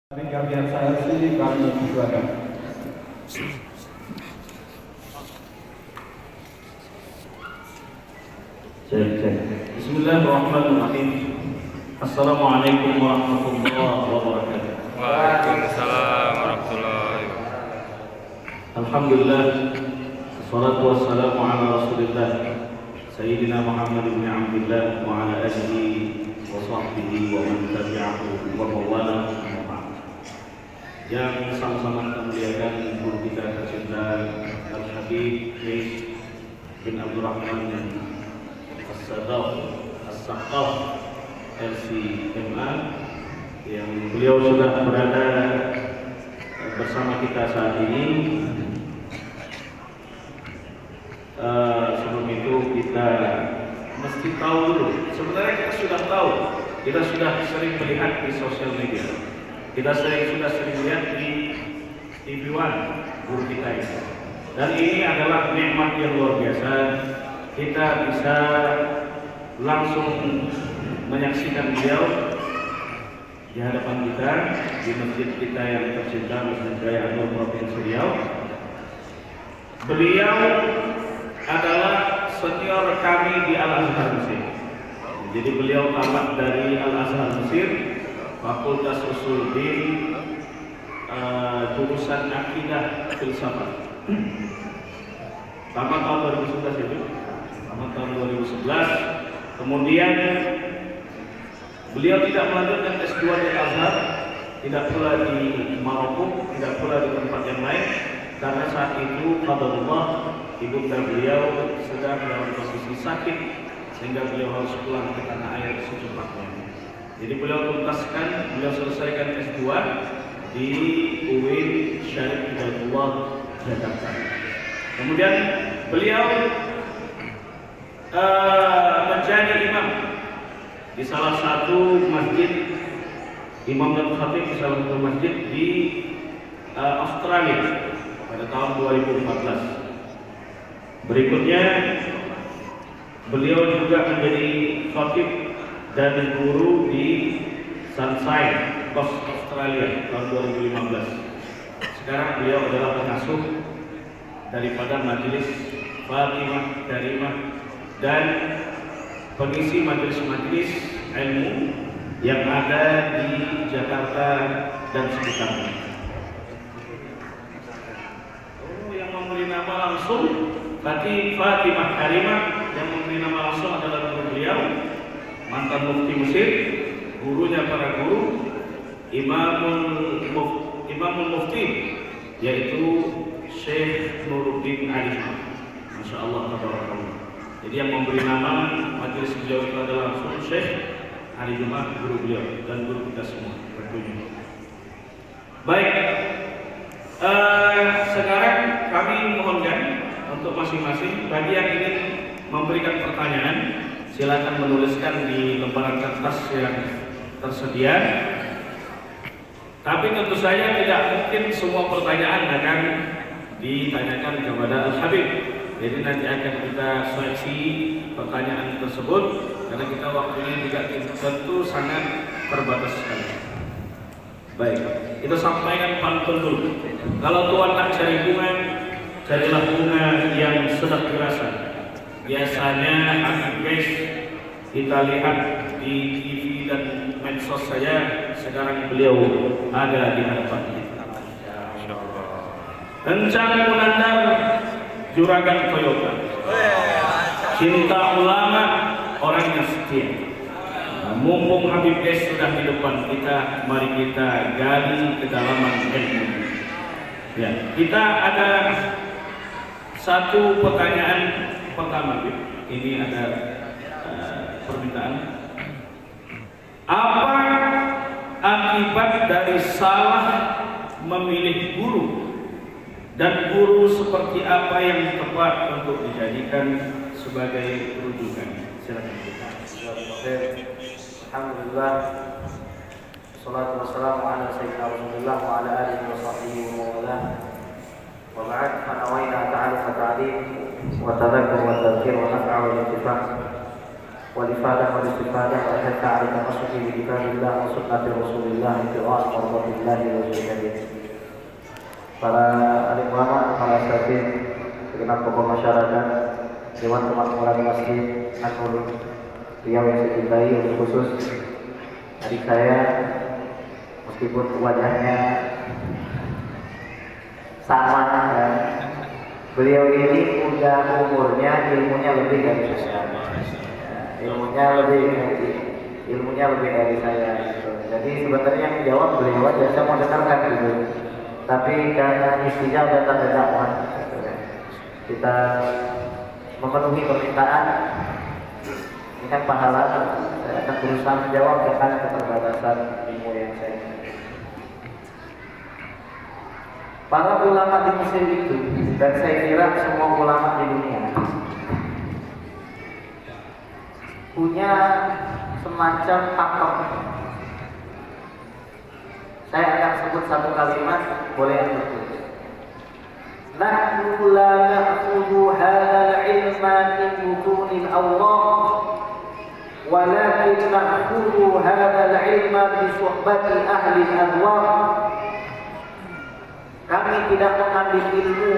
Tapi kalian saya sih kami perjuangkan. Cek. Bismillahirrahmanirrahim. Assalamualaikum warahmatullahi wabarakatuh. Waalaikumsalam warahmatullahi wabarakatuh. Alhamdulillah. Wassalatu wassalamu ala Rasulillah Sayyidina Muhammad bin Abdullah wa ala alihi wa sahbihi wa man tabi'ahu wa mawala. Yang sama-sama kita muliakan guru kita tercinta Al-Habib bin Abdul Rahman As-Saqaf LCMA, yang beliau sudah berada bersama kita saat ini. Sebelum itu kita mesti tahu dulu. Sebenarnya kita sudah tahu, kita sudah sering melihat di sosial media. Kita sudah sering lihat di TV One guru kita ini. Dan ini adalah nikmat yang luar biasa. Kita bisa langsung menyaksikan beliau di hadapan kita di masjid kita yang tercinta, Masjid Raya Anur Provinsi Riau. Beliau adalah senior kami di Al-Azhar Mesir. Jadi beliau tamat dari Al-Azhar Mesir, Fakultas Usul Din, jurusan Akidah Filsafat. Tamat tahun 2011 itu. Tamat tahun 2011. Kemudian beliau tidak melanjutkan S2 di Azhar, tidak pula di Maroko, tidak pula di tempat yang lain, karena saat itu qadarullah ibunda beliau sedang dalam posisi sakit sehingga beliau harus pulang ke tanah air secepatnya. Jadi beliau selesaikan S2 di UIN Syarif Hidayatullah Jakarta. Kemudian beliau menjadi imam di salah satu masjid, imam dan khatib di salah satu masjid di Australia pada tahun 2014. Berikutnya beliau juga menjadi khatib dan guru di Sunshine Coast Australia tahun 2015. Sekarang beliau adalah pengasuh daripada Majelis Fatimah Karimah dan pengisi majelis-majelis ilmu yang ada di Jakarta dan sekitarnya. Yang memberi nama langsung Fatimah Karimah, yang memberi nama langsung adalah guru beliau, mantan mufti Mesir, gurunya para guru, imamul mufti, yaitu Syekh Nuruddin Ali. Masya Allah, tabarakallah. Jadi yang memberi nama majelis beliau itu adalah langsung Syekh Ali Jumat, guru beliau dan guru kita semua tentunya. Baik, sekarang kami mohonkan untuk masing-masing bagi yang ingin memberikan pertanyaan, silakan menuliskan di lembaran kertas yang tersedia. Tapi tentu saja tidak mungkin semua pertanyaan akan ditanyakan kepada Al-Habib. Jadi nanti akan kita seleksi pertanyaan tersebut karena kita waktunya juga tentu sangat terbatas sekali. Baik, kita sampaikan pantun dulu. Kalau tuan nak cari bunga, carilah bunga yang sedang dirasa. Biasanya guys, kita lihat di TV dan medsos saja, sekarang beliau ada di hadapan kita. Kencang menandar juragan Toyota, cinta ulama, orangnya setia. Mumpung Habib S sudah di depan kita, mari kita gali kedalaman ilmu. Ya, kita ada satu pertanyaan pertama, ini ada permintaan. Apa akibat dari salah memilih guru, dan guru seperti apa yang tepat untuk dijadikan sebagai rujukan? Silakan. Alhamdulillah, salatu wassalamu ala sayyidina Rasulillah wa ala alihi wa sahbihi wa mawala. Wa ba'd, fa nawaina ta'aluf wa ta'lim wa tadhakkur wa tadhkir wa naf'a wa intifah. والإفادة والاستفادة والحث على التمسك بكتاب الله وسنة رسول الله ابتغاء مرضات الله وجهه. Para alim ulama, para asatidz, segenap tokoh masyarakat, dewan kemakmuran masjid An-Nur Riau yang saya cintai, khusus adik saya, meskipun wajahnya sama, kan? Beliau ini udah umurnya, ilmunya lebih dari saya. Ilmunya lebih dari saya. Gitu. Jadi sebenarnya yang menjawab beliau aja, saya mau dengarkan gitu. Tapi karena istrinya udah tanda dakwah, kita memenuhi permintaan. Ini kan pahala. Saya akan berusaha menjawab dengan keterbatasan ilmu yang saya miliki. Para ulama di Mesir itu, dan saya kira semua ulama di dunia, punya semacam pakem. Saya akan sebut satu kalimat, boleh yang tertulis. Nahnu la na'khudhu hadzal ilma min butunil Allah, walakin na'khudhu hadzal ilma bi suhbati ahli al-ahwa. Kami tidak mengambil ilmu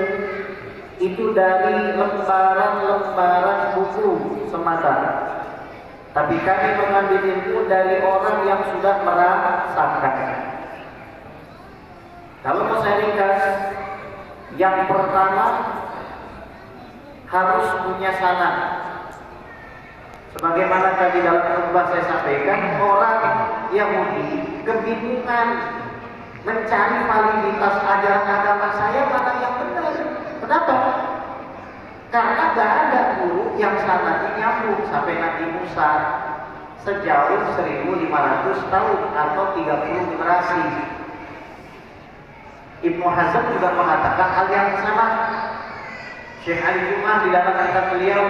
itu dari lembaran-lembaran buku semata, tapi kami mengambil ilmu dari orang yang sudah merasakan. Kalau mau saya ringkas, yang pertama harus punya sanad. Sebagaimana tadi dalam khutbah saya sampaikan, orang Yahudi kebingungan mencari validitas ajaran agama saya mana yang benar. Kenapa? Karena gak ada guru yang sanadnya nyambung sampai Nabi Musa sejauh 1500 tahun atau 30 generasi. Ibnu Hazm juga mengatakan hal yang sama. Syekh Ali Jum'ah di dalam kitab beliau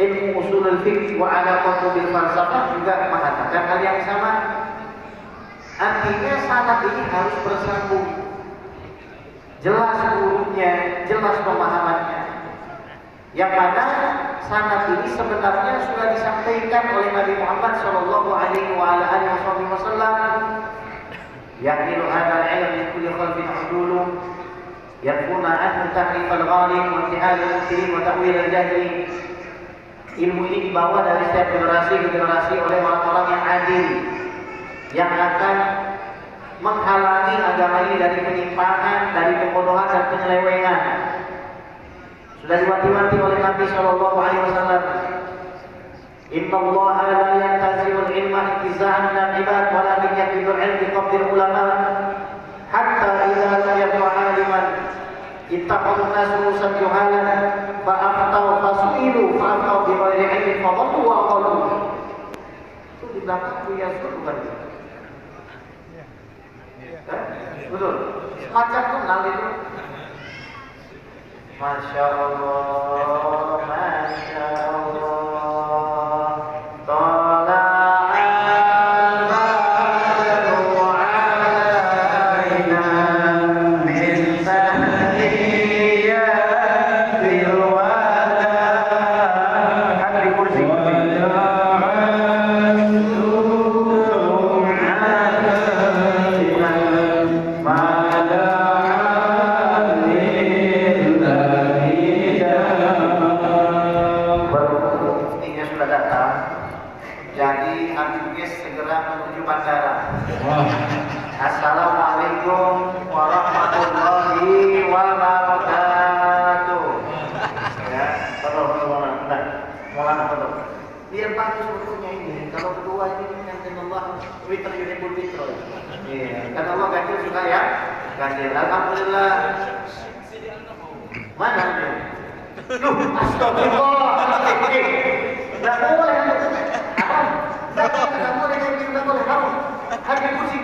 Ilmu Ushulul Fiqh wa Alaqatu bil Falsafah juga mengatakan hal yang sama. Artinya sanad ini harus bersambung, jelas gurunya, jelas pemahamannya. Yang mana sanad ini sebenarnya sudah disampaikan oleh Nabi Muhammad Shallallahu Alaihi Wasallam. Ya'milu hadzal ilm min kulli khalfin udulu yakuna anhu tahrif al-ghalib wa intihal al-mubtilin wa ta'wil al-jahili. Ilmu ini dibawa dari setiap generasi ke generasi oleh orang-orang yang adil, yang akan menghalangi agama ini dari penyimpangan, dari kebodohan dan penyelewengan. Sudah diwati-wati oleh Nabi Shallallahu Alaihi Wasallam. Inna Allah la yantazi'ul ilma intiza'an minal ibad walakin yakbidul ilm biqabdil ulama hatta idza lam yabqa aliman ittaqadun nas rusan juhalan fa'aftau fasu'ilu fa'aftau bighairi ilmin fadallu wa aqallu. Itu di belakang Buya Surban. Betul. Semacam kenal itu. Masya Allah, Masya Allah. Assalamualaikum warahmatullahi wabarakatuh. Ya, betul. Biar bagus bentuknya ini. Kalau kedua ini yang Allah Twitter Unibul Fitro. Iya, kan Allah ganjil suka ya. Ganjil. Alhamdulillah. Mana dia? Loh, astagfirullah. Enggak boleh. Enggak boleh. Kamu hadir kursi.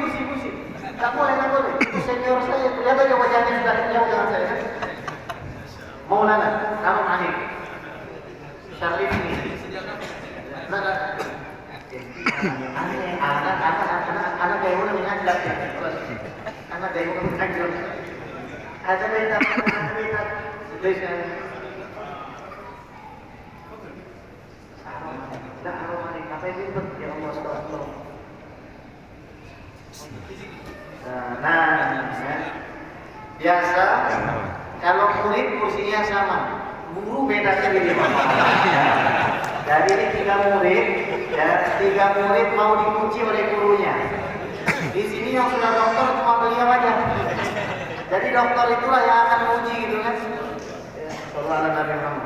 Tak boleh. Itu senior saya. Ternyata dia wajahnya sudah jauh dengan saya. Maulana, kamu Hanif. Syarif ini. Anak gaya mana menyandak ya? Anak gaya mana menyandak? Ada beda. Tulisnya. Biasa kalau murid kursinya sama, guru beda sendiri. Jadi ini 3 murid, ya 3 murid mau dikunci oleh gurunya. Di sini yang sudah dokter cuma beliau aja. Jadi dokter itulah yang akan menguji gitu kan. Sallallahu alaihi wasallam.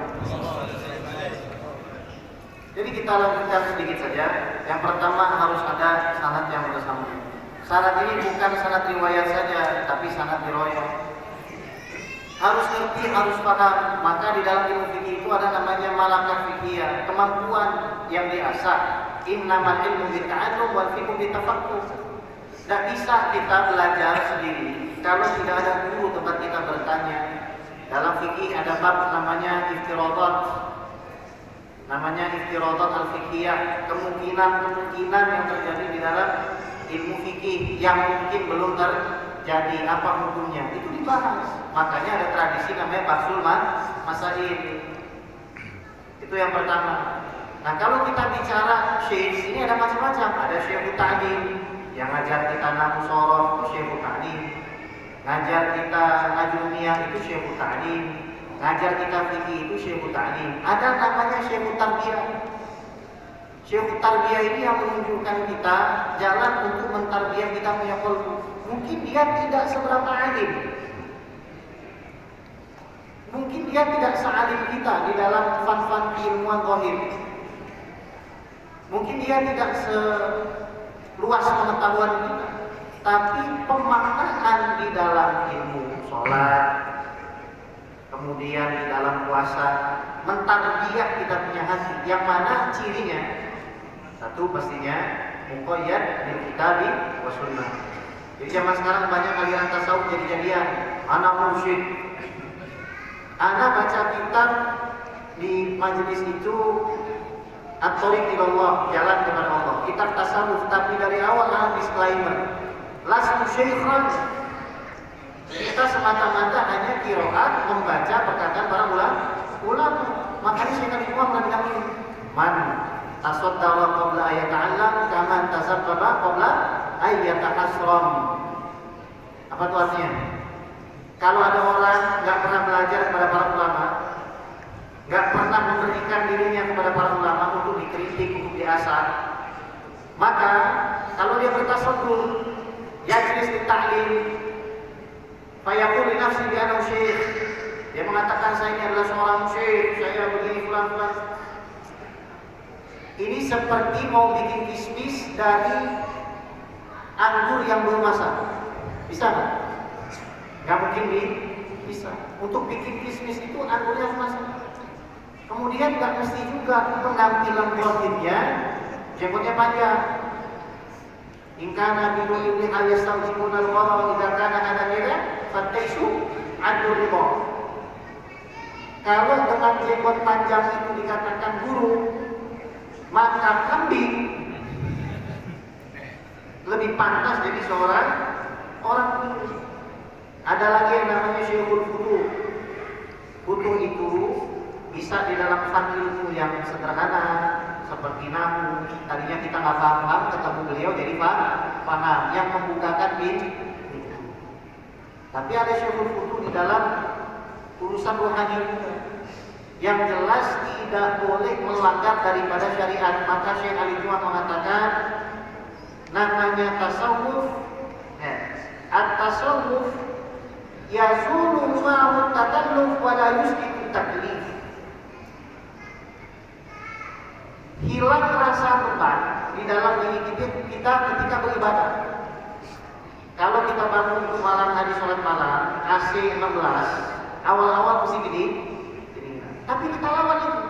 Jadi kita lanjutkan sedikit saja. Yang pertama harus ada sanad yang bersama. Sanad ini bukan sanad riwayat saja, tapi sanad riwayat. Harus ngerti, harus paham. Maka di dalam ilmu fikih itu ada namanya malakah fikih, kemampuan yang diasah. Innamal ilmu bita'allum wal fiqhu bitafaqquh. Tidak bisa kita belajar sendiri kalau tidak ada guru tempat kita bertanya. Dalam fikih ada bab namanya iftiradat. Namanya iftiradat al-fiqhiyah, kemungkinan-kemungkinan yang terjadi di dalam ilmu fikih yang mungkin belum terjadi, apa hukumnya itu dibahas. Makanya ada tradisi namanya bahsul masail. Itu yang pertama. Nah, kalau kita bicara syekh, ini ada macam-macam. Ada syekh ta'lim yang ngajar kita nahwu shorof, itu syekh ta'lim. Ngajar kita ajrumiyah, itu syekh ta'lim. Ngajar kita fikih, itu syekh ta'lim. Ada namanya syekh tarbiyah. Syekh tarbiyah ini yang menunjukkan kita jalan untuk mentarbiyah kita punya qalbu. Mungkin dia tidak seberapa alim, mungkin dia tidak sealim kita di dalam fan-fan keilmuan zahir. Mungkin dia tidak seluas pengetahuan kita, tapi pemaknaan di dalam ilmu sholat, kemudian di dalam puasa, mentarbiyah kita punya hati. Yang mana cirinya? Satu pastinya muqayyad bil kitabi wa sunnah. Jadi zaman sekarang banyak aliran tasawuf jadi-jadian. Anak mursyid, anak baca kitab di majelis itu At-Thariq ilallah, jalan kepada Allah. Kitab tasawuf, tapi dari awal anak disclaimer. Lastu syaikhan. Kita semata-mata hanya qiraat membaca perkataan para ulama. Makanya Syekh Al-Imam bilang ini, man tasaddaqa qabla ayata'allam kama tasabbaba qabla ayatahasram. Apa itu artinya? Kalau ada orang nggak pernah belajar kepada para ulama, nggak pernah memberikan dirinya kepada para ulama untuk dikritik, untuk diasah, maka kalau dia bertasabbur, yajlis di ta'lim, fayaqul li nafsi bi ana syekh, dia mengatakan saya ini adalah seorang syekh, saya begini fulan-fulan. Ini seperti mau bikin kismis dari anggur yang belum masak. Bisa nggak? Nggak mungkin bisa. Untuk bikin kismis itu anggurnya harus masak. Kemudian nggak mesti juga penampilan zahirnya jenggotnya panjang. Ingkana bidu ibni al-yastawjibun al-qara idza kana hada kira fataisu adur riba. Kalau dengan jenggot panjang itu dikatakan guru, maka kambing lebih pantas jadi seorang orang guru. Ada lagi yang namanya syekhul futuh. Futuh itu bisa di dalam fan ilmu yang sederhana seperti nahwu. Tadinya kita nggak paham, ketemu beliau jadi paham, yang membukakan pintu. Tapi ada syekhul futuh di dalam urusan rohani yang jelas tidak boleh melanggar daripada syariat. Maka Syekh Ali Jumat mengatakan namanya tasawuf, at-tasawuf yazulu ma'u takalluf wa la yusqitu taklif. Hilang rasa beban di dalam diri kita ketika beribadah. Kalau kita bangun untuk malam hari sholat malam, AC 16, awal-awal mesti gini, tapi kita lawan itu.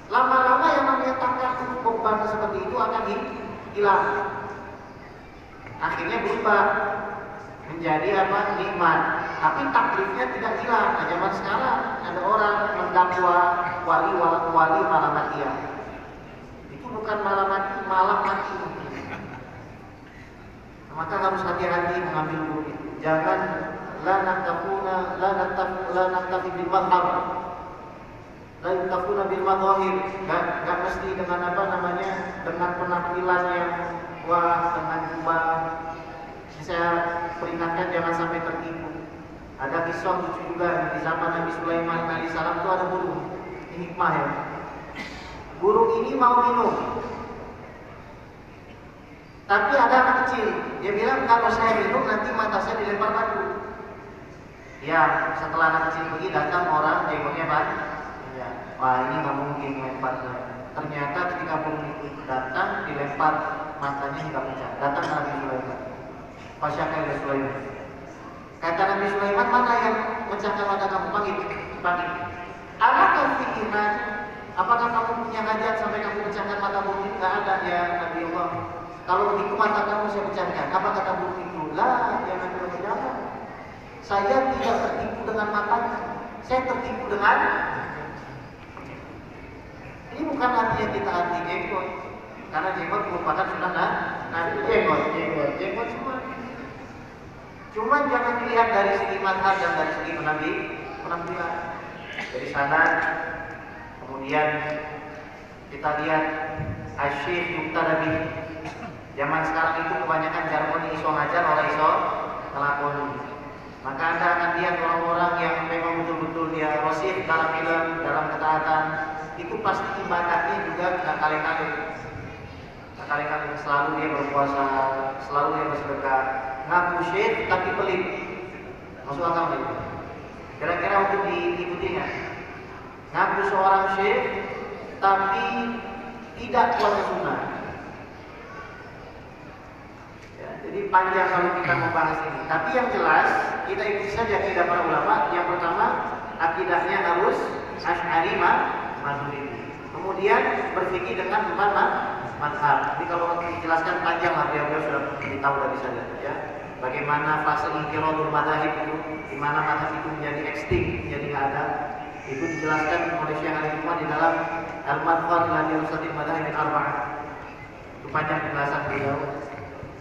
Lama-lama yang namanya takalluf, beban seperti itu akan hilang. Akhirnya berubah menjadi apa? Nikmat. Tapi taklifnya tidak hilang. Nah, zaman sekarang ada orang mendakwa wali malam matian. Itu bukan malam mati. Maka harus hati-hati mengambil guru itu. Jangan la naktafi bil madhhab. La yuktafuna bil madhahir. Enggak mesti dengan apa namanya? Dengan penampilan yang wah, dengan jubah. Saya peringatkan jangan sampai tertipu. Ada kisah lucu juga di zaman Nabi Sulaiman alaihissalam itu ada burung. Ini hikmah ya. Burung ini mau minum, tapi ada anak kecil. Dia bilang kalau saya minum nanti mata saya dilempar batu. Ya, setelah anak kecil pergi datang orang jenggotnya banyak. Ya, wah ini nggak mungkin lempar. Ternyata ketika burung itu datang dilempar matanya hingga pecah. Datang Nabi Sulaiman. Fasyaka Sulaiman. Kata Nabi Sulaiman, mana yang pecahkan mata kamu? Panggil. Apakah pikiran? Apakah kamu punya hajat sampai kamu pecahkan mata burung itu? Tidak ada ya Nabi Allah. Kalau begitu mata kamu saya pecahkan. Apa kata burung itu? Lah, ya Nabi Allah jawab. Saya tidak tertipu dengan matanya. Saya tertipu dengan. Ini bukan artinya kita anti jenggot. Karena jenggot merupakan sunnah Nabi. Jenggot semua. Cuma jangan dilihat dari segi mazhab dan dari segi penampilan. Dari sana, kemudian kita lihat asyik yuktadabi. Zaman sekarang itu kebanyakan jargon iso ngajar orang iso ngelakoni. Maka Anda akan lihat orang-orang yang memang betul-betul dia rosif dalam ilmu, dalam ketaatan, itu pasti ibadahnya juga nggak kali-kali. Selalu dia berpuasa, selalu dia bersedekah. Ngaku syekh tapi pelit. Masuk akal itu. Kira-kira untuk diikutinya. Ngaku seorang syekh tapi tidak puasa sunnah. Ya, jadi panjang kalau kita membahas ini. Tapi yang jelas kita ikuti saja akidah para ulama. Yang pertama akidahnya harus Asy'ari Maturidi. Kemudian berfikir dengan empat mazhab. Jadi kalau dijelaskan panjang lah, beliau sudah tahu tadi saja ya. Bagaimana fase inqiradul madzhab itu, di mana mazhab itu menjadi extinct, menjadi nggak ada. Itu dijelaskan oleh Syekh Al-Hikmah di dalam Al-Madkhal ila Dirsatil Madzahib al-Arba'ah. Itu panjang penjelasan beliau.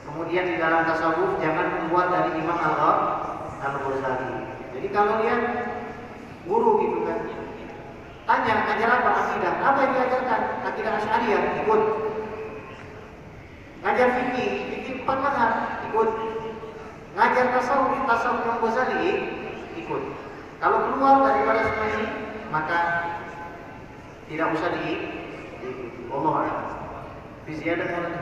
Kemudian di dalam tasawuf jangan keluar dari Imam Al-Ghazali. Jadi kalau dia guru gitu kan, tanya ngajar apa akidah? Apa yang diajarkan? Akidah Asy'ariyah, ikut. Ngajar fikih 4 mazhab, ikut. Ngajar tasawuf Imam Ghazali, ikut. Kalau keluar daripada semua ini, maka tidak usah diikuti. Allah a'lam. Biziyadah mulai.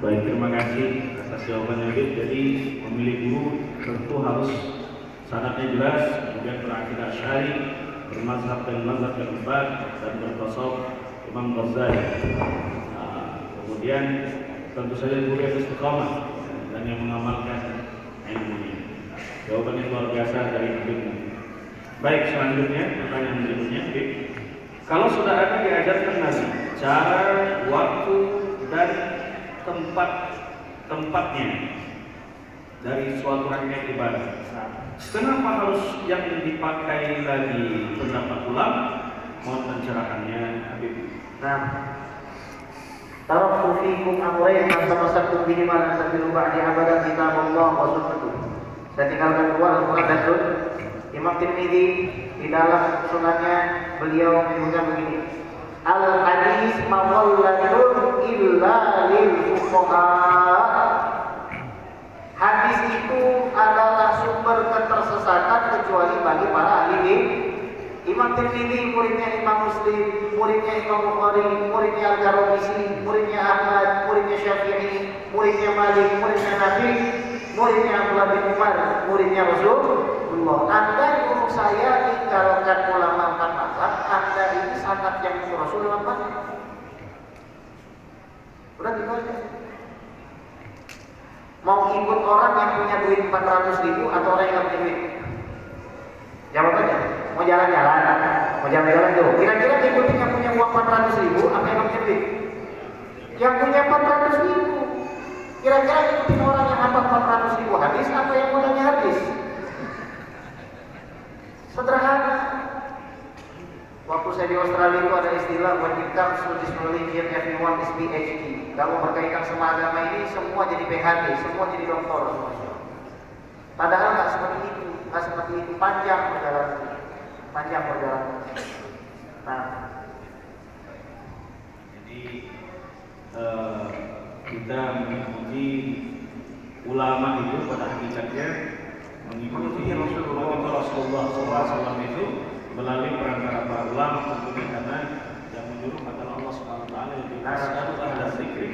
Baik, terima kasih atas jawabannya. Jadi memilih guru tentu harus syaratnya jelas, kemudian berakidah syar'i, bermazhab dan mazhab yang empat, dan bertasawuf Imam Ghazali. Kemudian tentu saja guru yang istiqamah dan yang mengamalkan ilmunya. Jawabannya luar biasa dari hidupnya. Baik, selanjutnya pertanyaan berikutnya. Kalau sudah ada diajarkan Nabi cara, waktu dan tempatnya dari suatu rangkaian ibadah, kenapa harus yang dipakai lagi pendapat ulama? Mohon pencerahannya, Habib. Taraktu fiikum amrayn man tamassaktum bihima lan tadillu ba'di abadan kitabullah wa sunnatuh. Saya tinggalkan dua, Al-Quran dan Sunnah. Imam Tirmidzi di dalam sunannya beliau menyebutkan begini: Al-hadis mawallatun illa lil fuqaha. Hadis itu adalah sumber ketersesatan kecuali bagi para ahli. Imam Tirmidzi muridnya Imam Muslim, muridnya Imam Bukhari, muridnya Al-Qarabisi, muridnya Ahmad, muridnya Syafi'i, muridnya Malik, muridnya Nafi, muridnya Abdullah bin Umar, muridnya Rasulullah. Anda guru saya tinggalkan ulama 4 mazhab, Anda ini sangat yang guru Rasul dalam mazhab. Udah gitu aja. Mau ikut orang yang punya duit 400.000 atau orang yang punya duit? Jawabannya, mau jalan-jalan tuh. Kira-kira ikutin yang punya uang 400.000 apa yang punya duit? Yang punya 400.000. Kira-kira ikutin orang yang hafal 400.000 hadis atau yang modalnya hadis? Sederhana. Waktu saya di Australia itu ada istilah when it comes to this religion everyone is PhD. Kalau berkaitan sama agama ini semua jadi PhD, semua jadi doktor semua. Padahal nggak seperti itu, panjang perjalanan. Nah, jadi kita mengikuti ulama itu pada hakikatnya mengikuti Rasulullah SAW itu melalui perantara para ulama, tentunya karena yang menyuruh adalah Allah Subhanahu Wa Taala yang dikasihkan ahla dzikri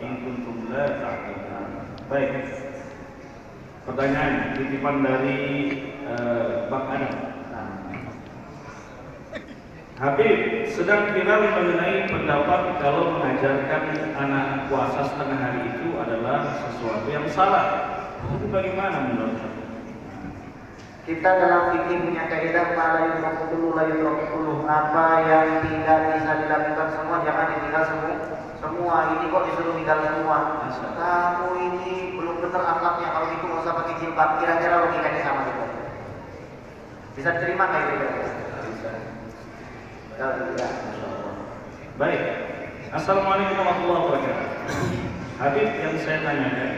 in kuntum la ta'lamun. Baik. Pertanyaan titipan dari Bang Adam. Habib sedang viral mengenai pendapat kalau mengajarkan anak puasa setengah hari itu adalah sesuatu yang salah. Itu bagaimana menurut Anda? Kita dalam fikih punya kaidah la yudrakul apa yang tidak bisa dilakukan semua jangan ditinggal semua. Ini kok disuruh tinggal semua. Kamu ini belum benar akhlaknya, kalau itu nggak usah pakai jilbab. Kira-kira logikanya sama gitu. Bisa terima kayak gitu? Bisa. Baik. Assalamualaikum warahmatullahi wabarakatuh. Habib, yang saya tanyakan,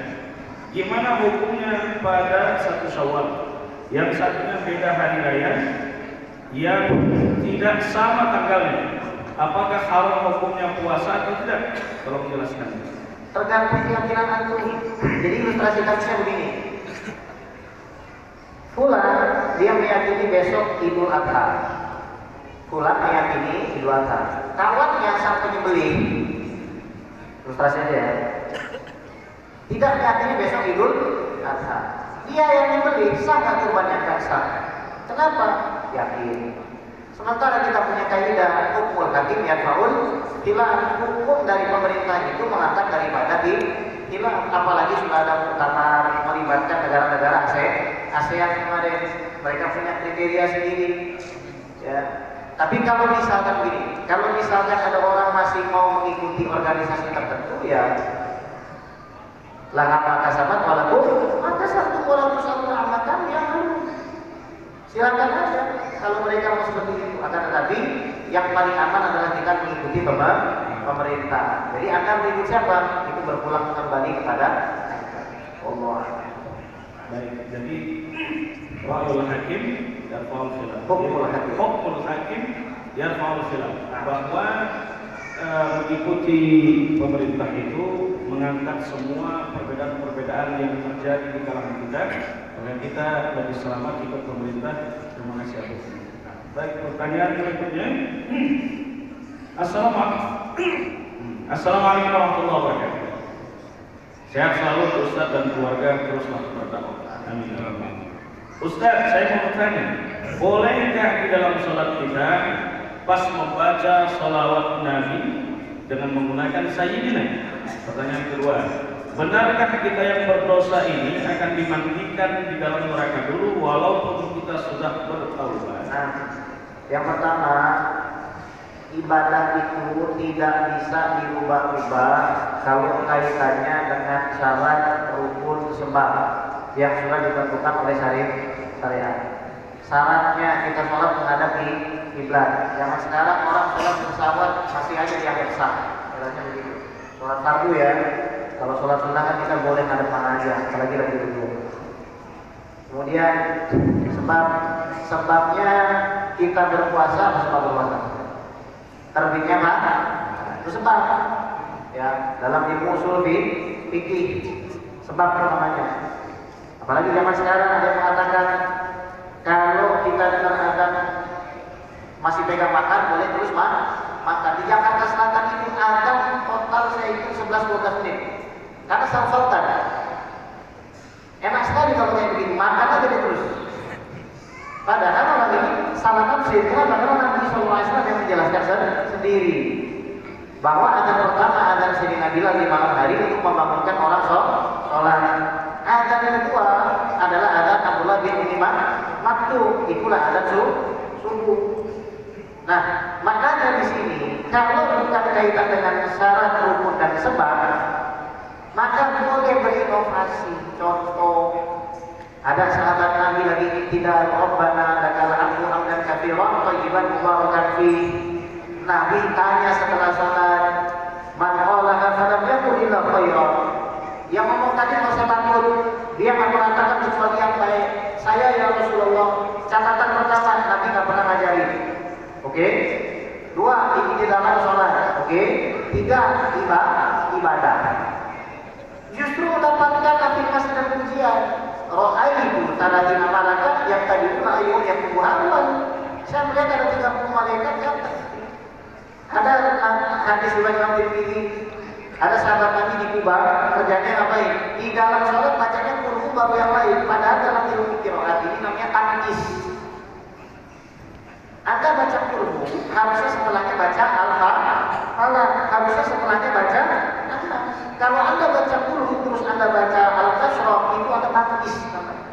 gimana hukumnya pada 1 Syawal yang satunya beda hari raya, yang tidak sama tanggalnya? Apakah haram hukumnya puasa atau tidak? Tolong jelaskan. Tergantung keyakinan antum. Jadi ilustrasi kasusnya begini. Fulan dia meyakini besok Idul Adha. Fulan meyakini Idul Adha. Kawannya sang penyembelih, ilustrasi aja ya, tidak meyakini besok Idul Adha. Dia yang menyembelih sangat kebanyakan sah. Kenapa? Yakin. Sementara kita punya kaidah hukum hakim yarfa'ul khilaf, hukum dari pemerintah itu mengangkat daripada khilaf, apalagi sudah ada muktamar melibatkan negara-negara ASEAN kemarin, mereka punya kriteria sendiri. Ya. Tapi kalau misalkan begini, kalau misalkan ada orang masih mau mengikuti organisasi tertentu, ya laha kasabat walakum maka satu orang amatan yang silakan aja kalau mereka mau seperti itu. Akan tetapi yang paling aman adalah kita mengikuti pemerintah. Jadi Anda mengikut siapa? Itu berpulang kembali kepada Allah. Baik, jadi Ra'ul Hakim yarfa'ul khilaf. Hukmul Hakim yarfa'ul khilaf. Bahwa mengikuti pemerintah itu mengangkat semua perbedaan-perbedaan yang terjadi di kalangan kita, agar kita lebih selamat ikut pemerintah. Terima kasih atas. Baik, pertanyaan berikutnya. Assalamualaikum warahmatullahi wabarakatuh. Sehat selalu Ustaz dan keluarga, teruslah berdakwah. Amin. Ustaz, saya mau bertanya, bolehkah di dalam sholat kita pas membaca sholawat Nabi dengan menggunakan sayyidina? Pertanyaan kedua, benarkah kita yang berdosa ini akan dimandikan di dalam neraka dulu walaupun kita sudah bertaubat? Nah, yang pertama, ibadah itu tidak bisa dirubah-ubah kalau kaitannya dengan syarat rukun sebab yang sudah ditentukan oleh syariat. Syaratnya kita sholat menghadap kiblat. Zaman sekarang orang sholat bersawat masih aja dianggap sah. Bilangnya begitu. Sholat fardu ya. Kalau sholat sunnah kan kita boleh ngadep mana aja, apalagi lagi duduk. Kemudian sebabnya kita berpuasa atau sebab berpuasa. Terbitnya apa? Itu sebab. Ya, dalam ilmu usul fikih sebab namanya. Apalagi zaman sekarang ada yang mengatakan kalau kita dengar azan masih pegang makan boleh terus makan. Di Jakarta Selatan itu azan total saya hitung 11-12 menit. Karena sautan. Enak sekali kalau kayak begini, makan aja dia terus. Padahal orang ini salah tafsir, karena Nabi SAW yang menjelaskan sendiri bahwa azan pertama azan Sayyidina Bilal di malam hari untuk membangunkan orang sholat. Azan yang kedua adalah azan Abdullah bin Umi Maktum, itulah azan subuh. Nah, makanya di sini kalau bukan kaitan dengan syarat rukun dan sebab, maka boleh berinovasi. Contoh, ada sahabat Nabi lagi tidak Rabbana lakal hamdu hamdan katsiran thayyiban mubarakan fi. Nabi tanya setelah salat, man qalaha falam yakun illa khairan. Yang ngomong tadi nggak usah takut, dia nggak mengatakan sesuatu yang baik. Saya ya Rasulullah, catatan pertama Nabi nggak pernah ngajarin. Oke? Dua, ini di dalam sholat. Oke? Tiga, ibadah. Justru mendapatkan afirmasi dan pujian. Ro'aitu 30 malaikat yang tadi itu ayu yang Tuhan. Saya melihat ada 30 malaikat yang ada hadis riwayat Imam Tirmidzi, ada sahabat Nabi di Kuba kerjanya ngapain? Di dalam sholat bacanya kulhu baru yang lain. Padahal dalam ilmu qiraat ini namanya tamyiz. Anda baca kulhu harusnya setelahnya baca al-Fatihah, harusnya setelahnya baca An-Nas. Kalau Anda baca kulhu terus Anda baca al-Kasrah itu ada tamyiz namanya.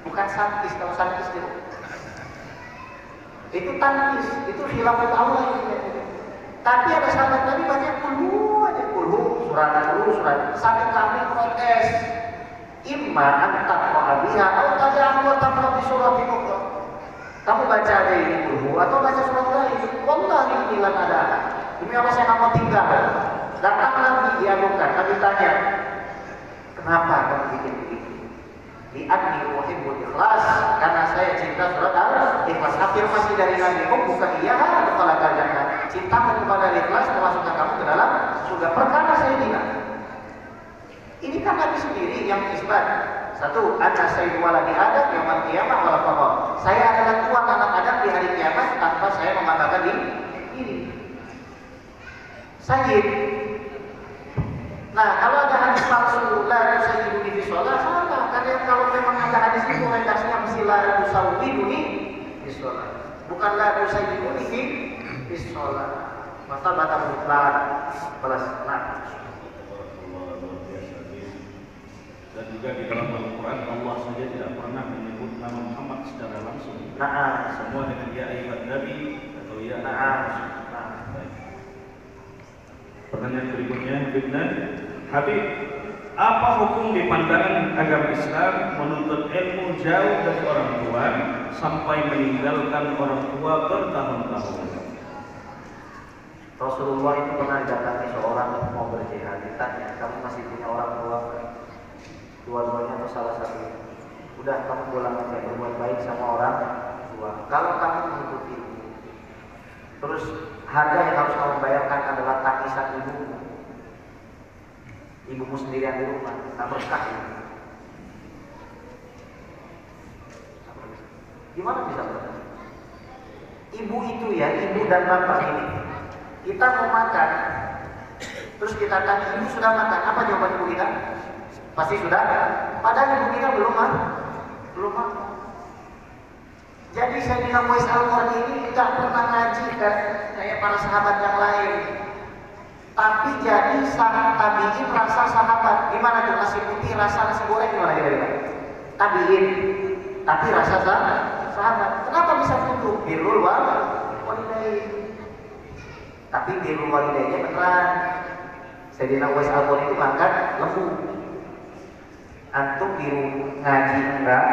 Bukan santis, kalau santis itu tamyiz, itu khilaful Allah itu. Tapi ada sahabat Nabi baca kulhu aja, kulhu surat sampai kami protes imma antaqra biha atau taj'al wa taqra bi suratin ukhra. Kamu baca aja ini kulhu atau baca surat lain. Wallahi inilah ada. Demi Allah saya nggak mau tinggal. Datang Nabi diagukan, Nabi tanya, kenapa kamu bikin begini? Li'anni uhibbul ikhlas, karena saya cinta surat al-ikhlas. Afirmasi dari Nabi, bukan iya atau kalau jannah. Cintamu kepada ikhlas memasukkan kamu ke dalam surga. Perkara saya bilang, ini kan Nabi sendiri yang isbat. Satu, ana sayyidu waladi Adam yaumil qiyamah wal fadl. Saya adalah tuan anak Adam di hari kiamat tanpa saya mengatakan ini. Sayyid. Nah, kalau ada hadis palsu la tusayyiduni fi shalah, salah. Karena kalau memang ada hadis itu redaksinya mesti la tusawwiduni fi shalah. Bukan la tusayyiduni fi shalah. Maka batal mutlak balas. Nah, dan juga di dalam Al-Quran Allah saja tidak pernah menyebut nama Muhammad secara langsung. Semua Dengan ya ayyuhan nabi atau ya Pertanyaan berikutnya, Habib, apa hukum di pandangan agama Islam menuntut ilmu jauh dari orang tua sampai meninggalkan orang tua bertahun-tahun? Rasulullah itu pernah datangi seorang mau berjihad, ditanya, kamu masih punya orang tua? Dua-duanya atau salah satu? Udah, kamu pulang aja, berbuat baik sama orang tua. Kalau kamu menuntut ilmu, terus harga yang harus kamu bayarkan adalah tangisan ibumu sendirian di rumah, tak berkah ini. Gimana bisa berkah? Ibu itu ya, ibu dan bapak ini. Kita mau makan, terus kita tanya, ibu sudah makan? Apa jawaban ibu kita? Pasti sudah. Padahal ibu kita belum makan. Jadi Sayyidina Uwais Al-Qarni ini tidak pernah ngaji kan kayak para sahabat yang lain. Tapi jadi tabiin rasa sahabat. Gimana tuh nasi putih rasa nasi goreng gimana kira-kira? Tabiin, tapi rasa sahabat. Kenapa bisa futuh? Birrul walidain. Tapi birrul walidainnya beneran. Sayyidina Uwais Al-Qarni itu ngangkat lembu. Antum di ngaji enggak?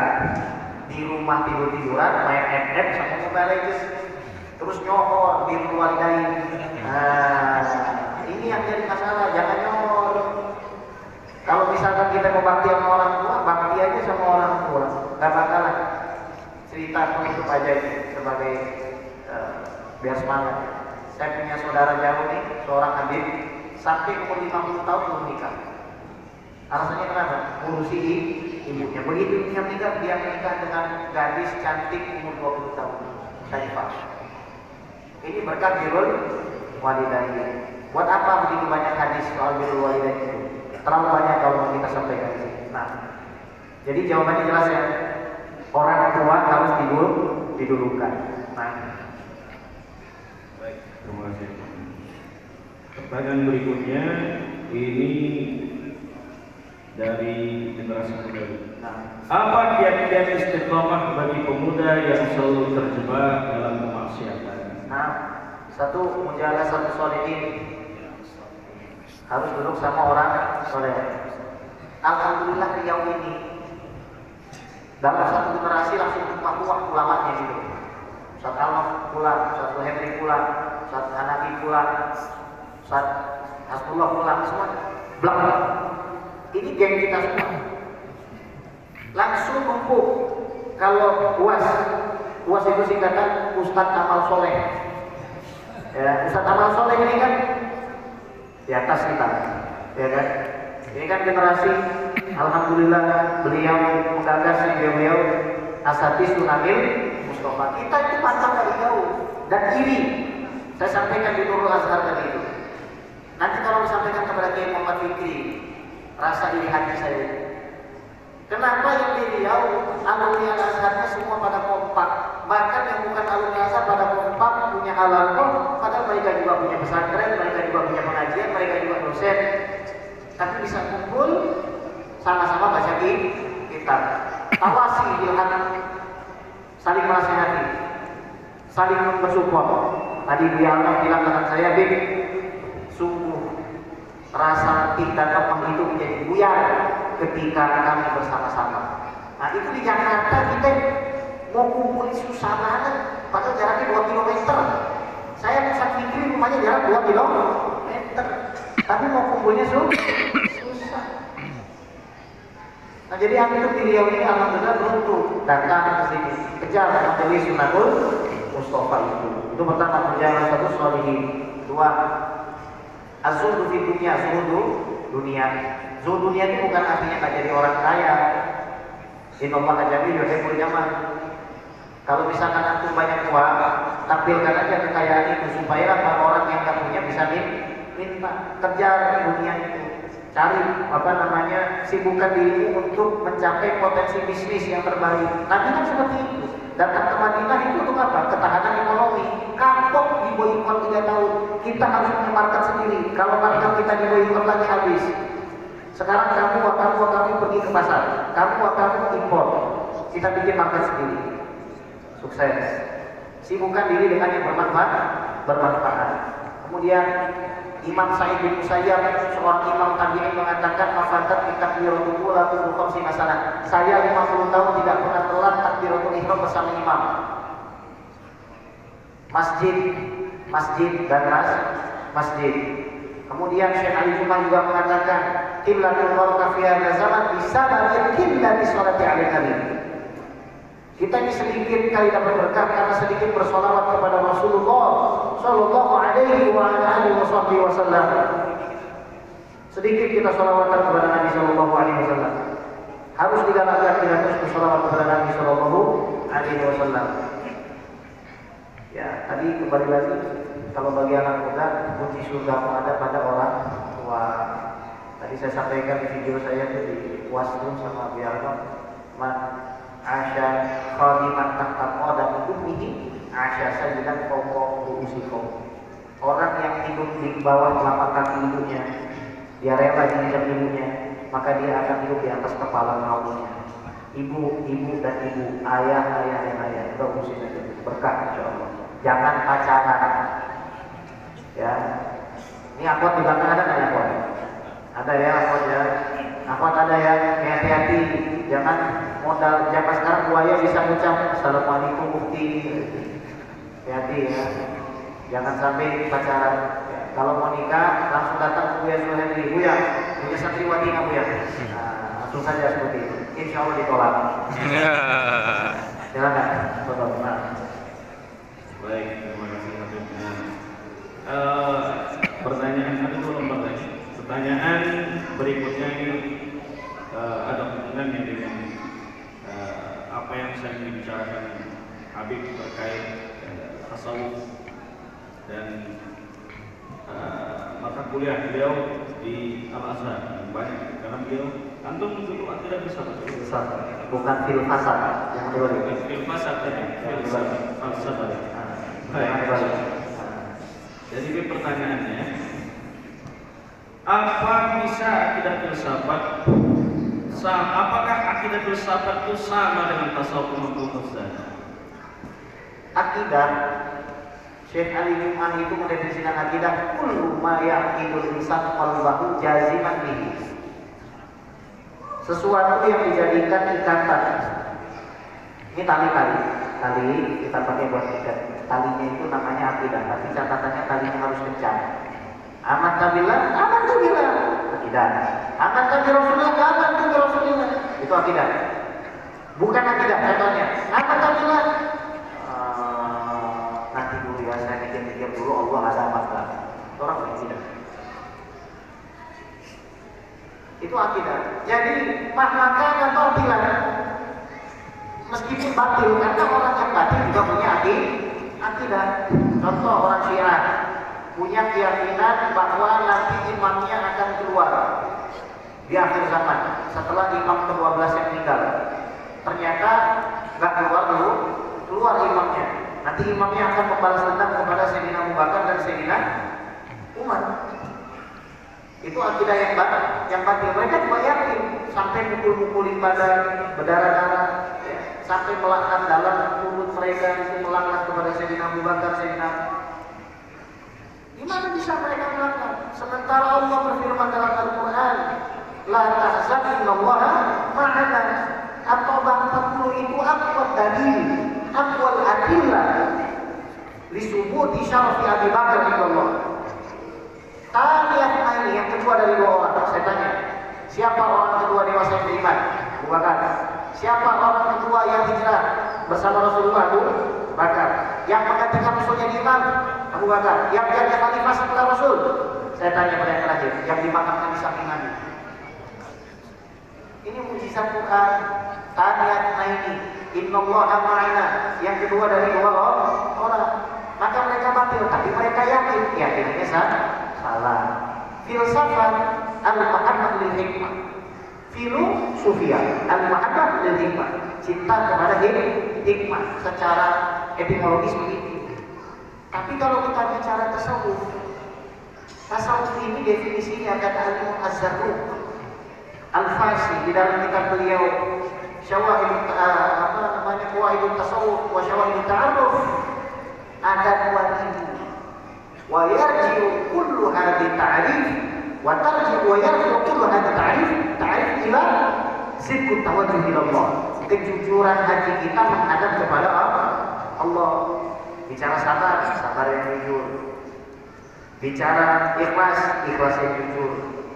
Di rumah tidur-tiduran main FF sama Mobile Legends, terus nyohor di luar dari. Ini yang jadi masalah, jangan nyohor. Kalau misalkan kita mau bakti sama orang tua, bakti aja sama orang tua, nggak bakalan cerita penutup aja ini sebagai biar semangat. Saya punya saudara jauh nih, seorang Habib, sampai umur 50 tahun belum nikah. Alasannya kenapa? Ngurusi ibunya. Begitu dia menikah dengan gadis cantik umur 20 tahun. Saifah. Ini berkat birrul walidain. Buat apa begitu banyak hadis soal birrul walidain itu? Terlalu banyak kalau kita sampaikan di sini. Nah, jadi jawabannya jelas ya. Orang tua harus didulukan. Nah, baik, terima kasih. Pertanyaan berikutnya ini dari generasi muda. Apa kiat-kiat istiqomah bagi pemuda yang selalu terjebak dalam kemaksiatan? Nah, satu mujalah satu solihin, harus duduk sama orang soleh. Alhamdulillah Riau ini dalam satu generasi langsung tumpah ulamanya gitu. Ustaz Alaf pulang, Ustaz Henry pulang, Ustaz Hanafi pulang, Ustaz Hasbullah pulang, semua belakang. Ini geng kita semua. Langsung numpuk. Kalau UAS itu singkatan Ustadz Amal Soleh. Ya, Ustadz Amal Soleh ini kan di atas kita, ya kan? Ini kan generasi, alhamdulillah beliau menggagas beliau asatizu Nabil Mustafa. Kita itu pantang dari jauh dan iri. Saya sampaikan di Nurul Azhar tadi itu. Nanti kalau disampaikan kepada Kiai Muhammad Fikri, rasa iri hati saya. Kenapa yang di Riau alumni Al-Azharnya semua pada kompak, bahkan yang bukan alumni Azhar pada kompak punya halal kok, padahal mereka juga punya pesantren, mereka juga punya pengajian, mereka juga dosen, tapi bisa kumpul sama-sama baca kitab, tawasi ilham, saling menasihati, saling bersupport. Tadi Bu Allah bilang dengan saya, Bib, sungguh rasa cinta kepang itu menjadi buyar ketika kami bersama-sama. Nah itu di Jakarta kita mau kumpul susah banget, padahal jaraknya 2 kilometer. Saya Ustaz Fikri rumahnya jarak 2 kilometer, tapi mau kumpulnya susah. Nah jadi kami itu di Riau ini alhamdulillah beruntung datang ke sini, kejar majelis Sunatul Mustafa itu. Itu pertama, perjalanan satu sholihin. Dua, az-zuhdu fi dunya, zuhdu dunia. Zuhdu dunia itu bukan artinya tak jadi orang kaya. Innallaha jamilun yuhibbul jamal. Kalau misalkan antum banyak uang, tampilkan aja kekayaan itu supaya orang yang tak punya bisa minta. Kejar dunia itu. Cari sibukkan dirimu untuk mencapai potensi bisnis yang terbaik. Nabi kan seperti itu. Datang ke Madinah itu untuk apa? Ketahanan ekonomi. Kapok diboikot 3 tahun. Kita harus punya market sendiri. Kalau market kita diboikot lagi habis. Sekarang kamu pergi ke pasar. Kamu impor. Kita bikin market sendiri. Sukses. Sibukkan diri dengan yang bermanfaat. Kemudian Imam Sa'id bin Musayyab, seorang imam tabi'in, mengatakan mafadat takbiratul ula tu khamsi masalah. Saya 50 tahun tidak pernah telat takbiratul ihram bersama imam. Masjid dan masjid. Kemudian Syekh Ali Jumah juga mengatakan qillatul barakah fi hadzal zaman bisababi qillati sholati 'alan nabi. Kita ini sedikit kali dapat berkah karena sedikit bersolawat kepada Rasulullah Sallallahu Alaihi Wasallam. Sedikit kita solawatan kepada Nabi Sallallahu Alaihi Wasallam. Harus digalakkan kita terus bersolawat kepada Nabi Sallallahu Alaihi Wasallam. Ya, tadi kembali lagi, kalau bagi anak muda, kunci surga ada pada orang tua. Tadi saya sampaikan di video saya itu di Wasrum sama Bu Yarman. Asya khadiman tahta qadam ummihi asya sayyidan fawqa ru'usikum. Orang yang hidup di bawah telapak kaki ibunya, dia rela menginjak ibunya, maka dia akan hidup di atas kepala kaumnya. Ibu dan ibu, ayah dan ayah. Bagusin aja, berkah insyaallah. Jangan pacaran. Ya. Ini akhwat di belakang ada nggak akhwat? Ada ya akhwat ya. Akhwat ada ya, hati-hati. Jangan modal zaman sekarang buaya bisa ngucap assalamualaikum bukti. Hati-hati ya. Jangan sampai pacaran. Ya. Kalau mau nikah langsung datang ke Buya Suhendri. Buya santriwati nggak Buya? Nah, langsung saja seperti itu. Insya Allah ditolak. Silakan. Baik, terima kasih Habibnya. Pertanyaan tadi belum bertanya. Pertanyaan berikutnya ini ada hubungannya dengan apa yang saya bicarakan Habib terkait tasawuf dan mata kuliah beliau di Al-Azhar banyak karena beliau antum dulu tidak bisa bukan filsafat yang kedua bukan filsafat tadi filsafat. Jadi pertanyaannya, apa bisa akidah filsafat? Apakah akidah filsafat itu sama dengan tasawuf maupun akidah? Syekh Ali Jum'ah itu mendefinisikan akidah kullu ma ya'qidul insan qalbahu jaziman bihi. Sesuatu yang dijadikan ikatan. Ini tali kita pakai buat ikat. Talinya itu namanya akidah, tapi catatannya talinya harus kencang. Amantu billah, akidah. Amantu bi Rasulillah, itu akidah. Bukan akidah contohnya. Amantu billah. Nanti dulu ya, saya mikir-mikir dulu Allah ada apa? Orang akidah. Itu akidah. Jadi mahmaka atau bilang meskipun batil, karena orang yang batil juga punya akidah. Contoh orang Syiah punya keyakinan bahwa nanti imamnya akan keluar di akhir zaman setelah imam ke-12 yang meninggal. Ternyata nggak keluar dulu, keluar imamnya. Nanti imamnya akan membalas dendam kepada Sayyidina Abu Bakar dan Sayyidina Umar. Itu akidah yang batil. Mereka cuma yakin sampai mukul-mukulin badan, berdarah-darah, ya, sampai melaknat dalam mulut mereka itu melaknat kepada Sayyidina Abu Bakar, Sayyidina. Gimana bisa mereka melaknat? Sementara Allah berfirman dalam Al-Quran, la tahzan innallaha ma'ana. At-Taubah 40 itu aqwat dalil, aqwal adillah li subuti syarafi Abi Bakar radhiyallahu. Tanya ini yang kedua dari dua orang. Saya tanya, siapa orang kedua dewasa yang beriman? Abu Bakar. Siapa orang kedua yang hijrah bersama Rasulullah? Abu Bakar. Yang menggantikan Rasulnya di imam? Abu Bakar. Yang jadi khalifah setelah Rasul? Saya tanya pada yang terakhir, yang dimakamkan di samping Nabi. Ini mujizat Quran. Tanya ini, innallaha ma'ana. Yang kedua dari dua orang. Maka mereka batil, tapi mereka yakinnya salah. Filsafat al-mahabbah lil hikmah. Filosofia al-mahabbah lil hikmah. Cinta kepada hikmah secara etimologis begitu. Tapi kalau kita bicara tasawuf, tasawuf ini definisinya kata Al-Mu'azzarruq Al-Fasi di dalam kitab beliau Syawahid Qawaidut Tasawuf wa Syawahid Ta'aruf, ada dua ilmu. Wa yarji'u kullu hadhi ta'rif wa yarji'u kullu hadhi ta'rif ila sidqut tawajjuh ila Allah. Kejujuran hati kita menghadap kepada Allah. Bicara sabar yang jujur. Bicara ikhlas yang jujur.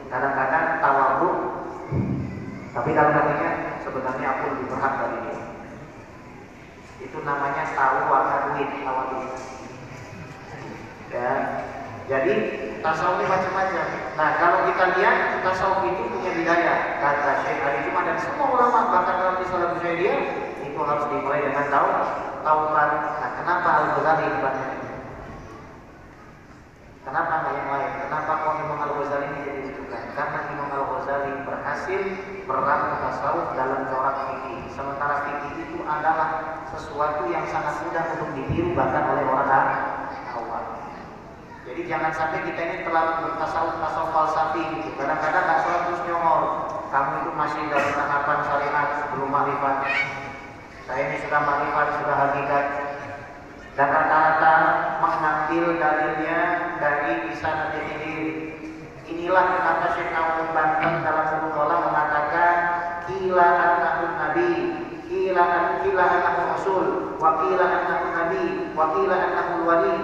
Kadang-kadang tawadhu, tapi dalam hatinya sebenarnya aku lebih berhak dari dia. Itu namanya tawadhu. Ya. Jadi tasawuf macam-macam. Nah, kalau kita lihat tasawuf itu punya bidaya. Kata Syekh Ali Jum'ah dan semua ulama bahkan dalam Islam Syairiyah itu harus dimulai dengan taubat. Nah, kenapa Al-Ghazali hebatnya? Kenapa nggak yang lain? Kenapa kok Imam Al-Ghazali ini jadi ditentukan? Karena Imam Al-Ghazali berhasil meramu tasawuf dalam corak fikih. Sementara fikih itu adalah sesuatu yang sangat mudah untuk ditiru bahkan oleh orang awam. Jadi jangan sampai kita ini terlalu bertasawuf falsafi gitu. Kadang-kadang nggak sholat terus nyongor. Kamu itu masih dalam tahapan syariat, belum ma'rifat. Saya ini sudah ma'rifat, sudah hakikat. Dan rata-rata mengambil dalilnya dari kisah Nabi Khidir. Inilah kata Syekh Nawawi Banten dalam Bulughul Maram mengatakan, kila annahu nabi, kila annahu rasul, wa kila annahu nabi, wa kila annahu wali,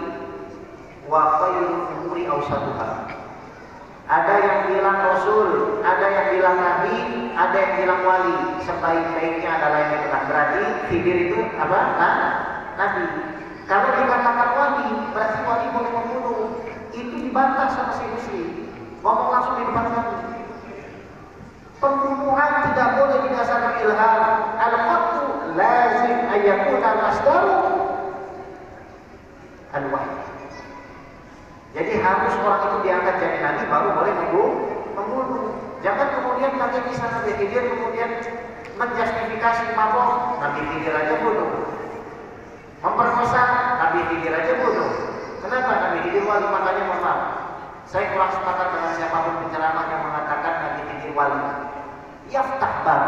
wa khairul umuri awsatuha. Ada yang bilang rasul, ada yang bilang nabi, ada yang bilang wali. Sebaik-baiknya adalah yang benar. Berarti Khidir itu apa? Nabi. Kalau dikatakan wali, berarti wali boleh membunuh. Itu dibantah sama si Muslim. Ngomong langsung di depan kami. Pembunuhan tidak boleh didasarkan ilham. Al-qatlu lazim ayyakuna al-asdaru al-wahyi. Jadi harus orang itu diangkat jadi nabi baru boleh membunuh. Jangan kemudian pakai kisah Nabi Khidir kemudian menjustifikasi mabok. Nabi Khidir aja bunuh. Memperkosa, Nabi Khidir aja bunuh. Kenapa Nabi Khidir wali? Makanya mohon maaf, saya kurang sepakat dengan siapapun penceramah yang mengatakan Nabi Khidir wali. Yaftah bab.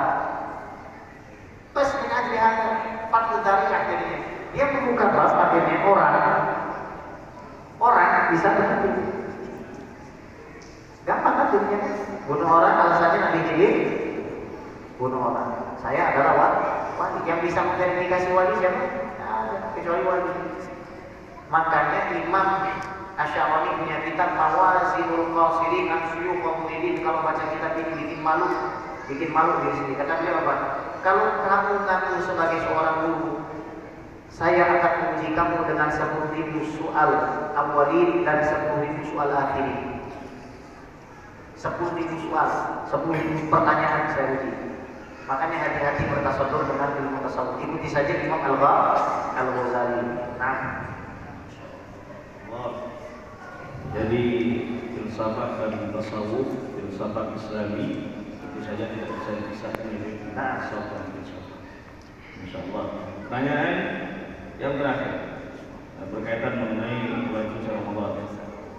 Pas min ajli hada fardhu dzariyah jadinya. Dia membuka bab akhirnya orang bisa berhenti. Gampang kan dunia? Bunuh orang alasannya Nabi Khidir bunuh orang. Saya adalah wali. Yang bisa memverifikasi wali siapa? Kecuali wali. Makanya Imam Asy'arani punya kitab Mawazinul Qasirin an Syuyukh wa Muridin. Kalau baca kitab ini bikin malu di sini. Kata dia apa? Kalau kamu ngaku sebagai seorang guru, saya akan menguji kamu dengan 10.000 soal awalin dan 10.000 soal akhirin. 10.000 soal, 10.000 pertanyaan saya uji. Makanya hati-hati bertasadur dengan ilmu tasawuf. Itu ikuti saja Imam Al-Ghazali. Nah, jadi filsafat dan tasawuf, filsafat Islami itu saja tidak bisa dipisahkan dari filsafat dan filsafat. Insyaallah. Pertanyaan yang terakhir berkaitan mengenai bulan suci Ramadan.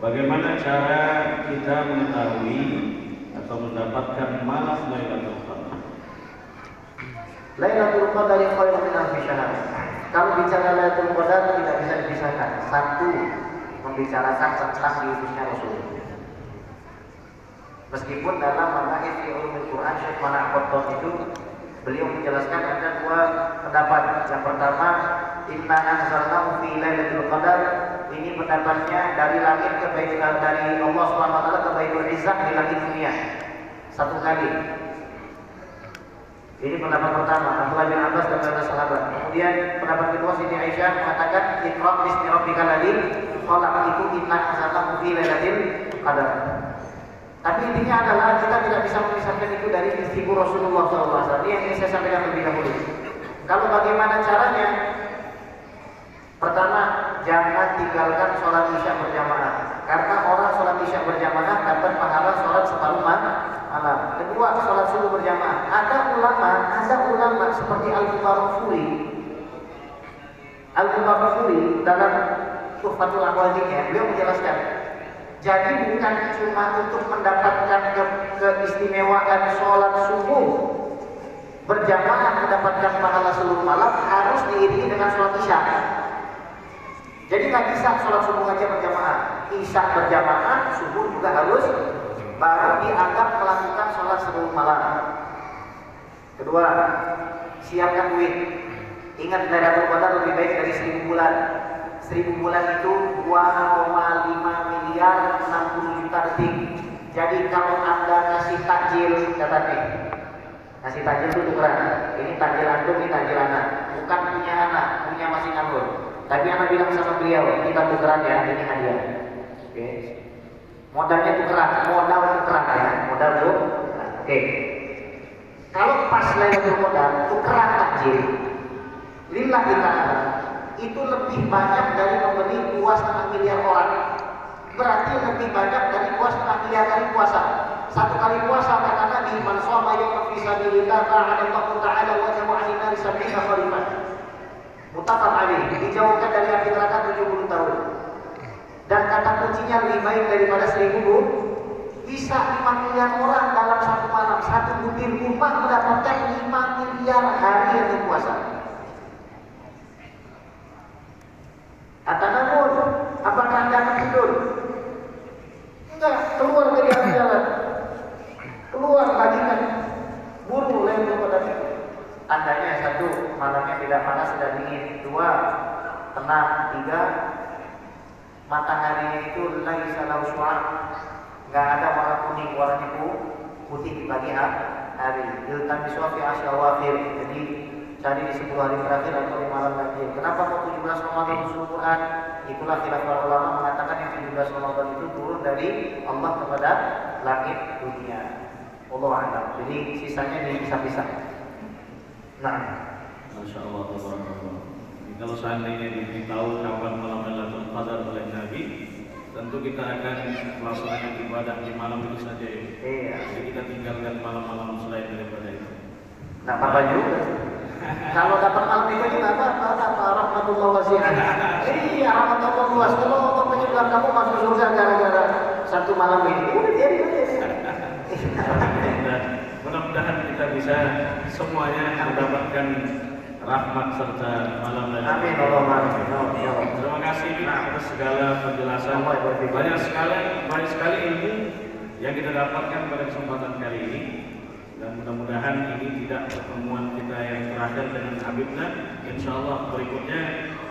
Bagaimana cara kita mengetahui atau mendapatkan malam Lailatul Qadar? Lailatul Qadar khairun min alfi syahr. Kalau bicara Lailatul Qadar tidak bisa dipisahkan. Satu, membicarakan tentang diutusnya Rasul. Meskipun dalam manhaj ulumul Quran Syekh Mana Qattan itu beliau menjelaskan ada dua pendapat. Yang pertama, inna anzalnahu fi lailatul qadar. Ini pendapatnya dari langit ke Baitul, dari Allah Subhanahu wa taala ke Baitul Izzah di langit dunia. Satu kali. Ini pendapat pertama, Abdullah bin Abbas dan beberapa sahabat. Kemudian pendapat kedua Siti Aisyah mengatakan Iqra bismi rabbikal ladzi khalaq, itu inna anzalnahu fi lailatul qadar. Tapi intinya adalah kita tidak bisa memisahkan itu dari istighfar Rasulullah SAW. Ini yang ingin saya sampaikan lebih dahulu. Kalau bagaimana caranya? Pertama, jangan tinggalkan sholat isya berjamaah. Karena orang sholat isya berjamaah dapat pahala sholat separuh malam. Kedua, sholat subuh berjamaah. Ada ulama seperti Al-Mubarakfuri dalam Tuhfatul Ahwazinya, beliau menjelaskan. Jadi bukan cuma untuk mendapatkan keistimewaan sholat subuh berjamaah mendapatkan pahala seluruh malam, harus diiringi dengan sholat isya. Jadi nggak bisa sholat subuh aja berjamaah, isya berjamaah, subuh juga harus, baru dianggap melakukan sholat seluruh malam. Kedua, siapkan duit. Ingat Lailatul Qadar lebih baik dari 1000 bulan. 1000 bulan itu 2,5 miliar 60 juta detik. Jadi kalau Anda kasih takjil, catat nih, kasih takjil itu tukeran. Ini takjil antum, ini takjil anak. Bukan punya anak, punya masih nganggur. Tapi anak bilang sama beliau, kita tukeran ya, ini hadiah. Oke. Modalnya tukeran, modal tukeran ya, modal tuh. Oke. Kalau pas Lailatul Qadar tukeran takjil, lillahi ta'ala, itu lebih banyak dari memberi 2,5 miliar orang. Berarti lebih banyak dari 2,5 miliar kali puasa. Satu kali puasa kata Nabi, man shoma yawman fi sabilillah ta'ala ta'ala wajhahu 'anil nar 70 khalifah. Muttafaq alaih, dijauhkan dari api neraka 70 tahun. Dan kata kuncinya lebih baik daripada 1000 bisa 5 miliar orang dalam satu malam. Satu butir kurma mendapatkan 5 miliar hari yang puasa. Kata namun, apakah Anda akan tidur? Enggak, keluar dari jalan. Keluar bagikan buru Lailatul Qadar. Tandanya satu, malamnya tidak panas dan dingin. Dua, tenang. Tiga, mataharinya itu laisa lahu syu'a, enggak ada warna kuning, warnanya putih di pagi hari. Iltamisu fi asyawafir. Jadi cari di 10 hari terakhir atau di malam lagi. Kenapa mau 17 Ramadan usul Quran? Itulah khilaf para ulama mengatakan yang 17 Ramadan itu turun dari Allah kepada langit dunia. Allah a'lam. Jadi sisanya dipisah-pisah. Nah, Masya Allah, kalau seandainya diberitahu kapan malam Lailatul Qadar oleh Nabi, tentu kita akan melaksanakan ibadah di malam itu saja ya. iya. Jadi kita tinggalkan malam-malam selain daripada itu. Nah, apa juga? Kalau dapat malam itu juga apa? Rahmatullah wasi'an. Iya, rahmatullah luas. Kalau Allah menyebutkan kamu masuk surga gara-gara satu malam ini, udah jadi. Mudah-mudahan kita bisa semuanya mendapatkan rahmat serta malam Lailatul Amin. Qadar. Terima kasih atas segala penjelasan. Banyak sekali ilmu yang kita dapatkan pada kesempatan kali ini. Dan mudah-mudahan ini tidak pertemuan kita yang terakhir dengan Habibna. InsyaAllah berikutnya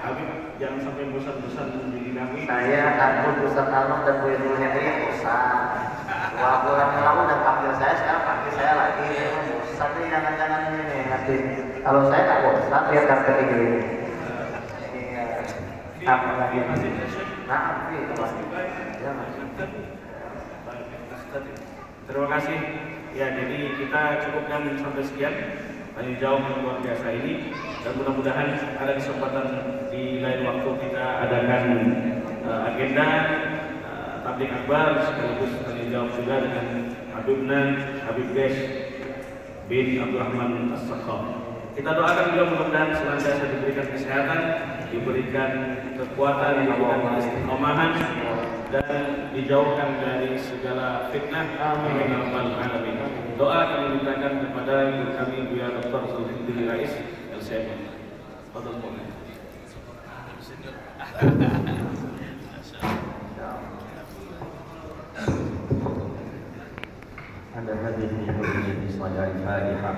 Habib jangan sampai bosan-bosan menjadi kami. Saya takut Ustaz Almas dan Bu Yudul Hendri bosan. 2 bulan yang lalu dan panggil saya, sekarang panggil saya lagi. Bosan ini jangan-jangan ini nanti. Kalau saya tak bosan, biarkan ketiga ini. Apa lagi? Nah, itu pasti. Terima kasih. Ya, jadi kita cukupkan sampai sekian. tanya jawab yang luar biasa ini, dan mudah-mudahan ada kesempatan di lain waktu kita adakan agenda tabligh akbar sekaligus tanya jawab juga dengan Habib Gesh bin Abdurrahman As-Sakhaf. Kita doakan juga mudah-mudahan senantiasa diberikan kesehatan, diberikan kekuatan, diberikan istiqomahan, dan dijauhkan dari segala fitnah. Amin ya rabbal alamin. Doa kami mintakan kepada ibu kami Buya Dr. Zulkifli Rais LCM. Fadhil boleh. Ada hadis di Al-Fatihah.